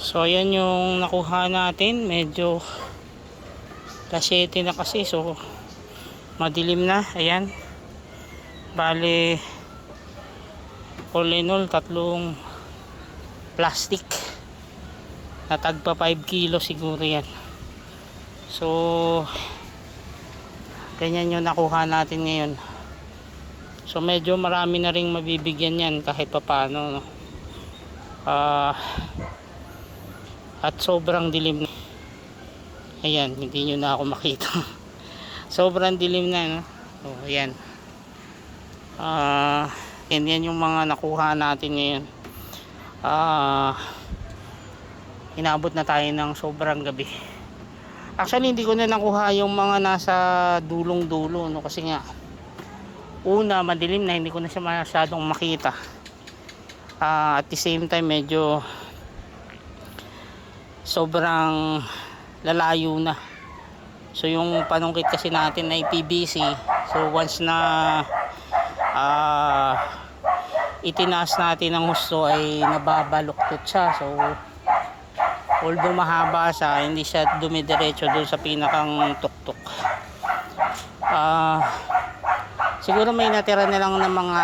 So ayan yung nakuha natin, medyo alas 7 na kasi, so madilim na. Ayan, bale all in all tatlong plastic na tagpa 5 kilo siguro yan. So ganyan yung nakuha natin ngayon. So medyo marami na ring mabibigyan yan kahit papaano, no? At sobrang dilim na. Ayan, hindi nyo na ako makita. Sobrang dilim na, no? So ayan, yan yung mga nakuha natin ngayon. Inabot na tayo ng sobrang gabi. Actually hindi ko na nakuha yung mga nasa dulong dulo, no? Kasi nga una madilim na, hindi ko na siya masyadong makita. At the same time medyo sobrang lalayo na. So yung panungkit kasi natin ay PVC. So once na itinaas natin ng husto ay nababaluktot siya. So although mahaba siya, hindi siya dumidiretso doon sa pinakang tuktok. Siguro may natira na lang ng mga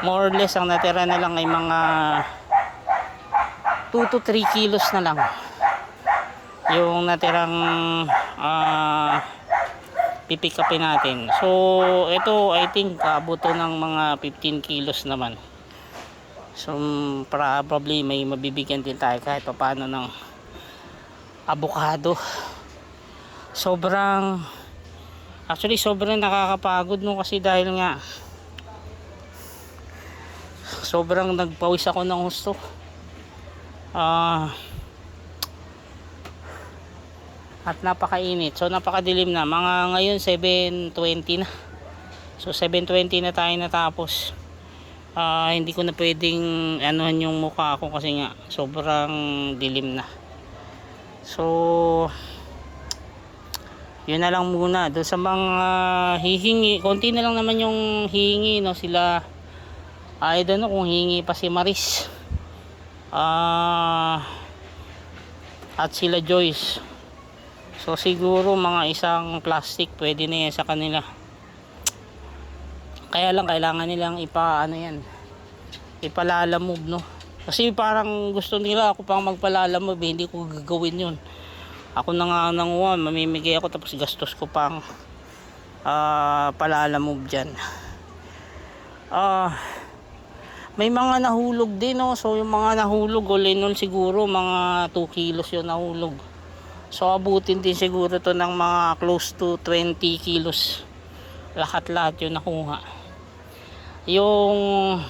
more or less ang natira na lang ay mga 2 to 3 kilos na lang yung natirang pipick upin natin. So ito I think abuto ng mga 15 kilos naman. So probably may mabibigyan din tayo kahit paano ng avocado. Sobrang nakakapagod, no? Kasi dahil nga sobrang nagpawis ako ng husto. At napakainit. So napakadilim na. Mga ngayon 7:20 na. So 7:20 na tayo natapos. Hindi ko na pwedeng anuhan yung mukha ko kasi nga sobrang dilim na. So yun na lang muna. Doon sa mga hihingi, konti na lang naman yung hihingi, no? Sila I don't know kung hihingi pa si Maris at sila Joyce. So siguro mga isang plastic pwede na yan sa kanila. Kaya lang kailangan nilang ipalalamove, no? Kasi parang gusto nila ako pang magpalalamove, hindi ko gagawin yun. Ako na nga nanguha, mamimigay ako tapos gastos ko pang palalamove dyan. May mga nahulog din, no? So yung mga nahulog all in all siguro mga 2 kilos yung nahulog. So abutin din siguro to ng mga close to 20 kilos lahat yung nakuha. Yung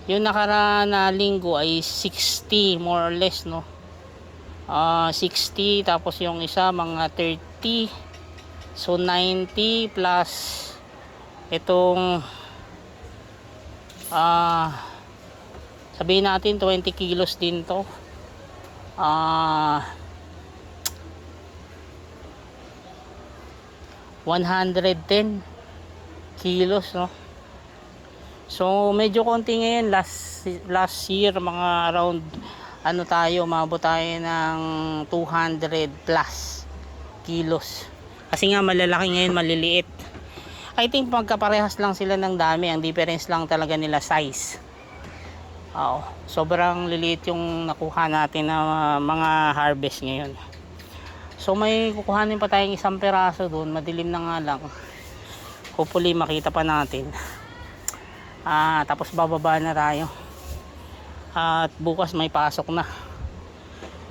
nakaraan na linggo ay 60 more or less, no? 60, tapos yung isa mga 30. So 90 plus itong sabihin natin 20 kilos din to. 110 kilos, no? So medyo konti ngayon. Last year mga around umabot tayo ng 200 plus kilos. Kasi nga malalaki ngayon, maliliit. I think magkaparehas lang sila ng dami. Ang difference lang talaga nila size. Sobrang liliit yung nakuha natin na mga harvest ngayon. So may kukuhanin pa tayong isang peraso doon. Madilim na nga lang. Hopefully makita pa natin. Tapos bababa na tayo. At bukas may pasok na.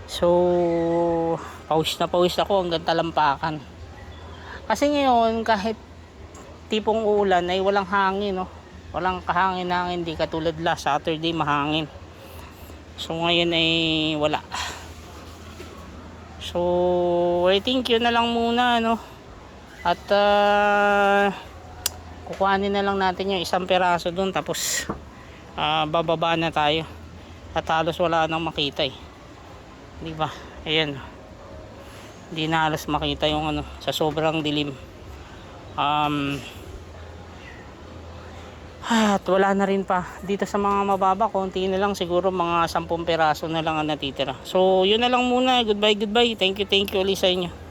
So pawis na pawis ako hanggang talampakan. Kasi ngayon kahit tipong ulan ay walang hangin, no? Walang kahangin-hangin, di katulad last Saturday mahangin. So ngayon ay wala. So I think yun na lang muna, no? At kukuhanin na lang natin yung isang peraso doon, tapos bababa na tayo. At halos wala nang makita, di ba? Ayan, hindi na halos makita yung sa sobrang dilim. At wala na rin pa. Dito sa mga mababa, konti na lang. Siguro mga 10 peraso na lang ang natitira. So, yun na lang muna. Goodbye, goodbye. Thank you ulit sa inyo.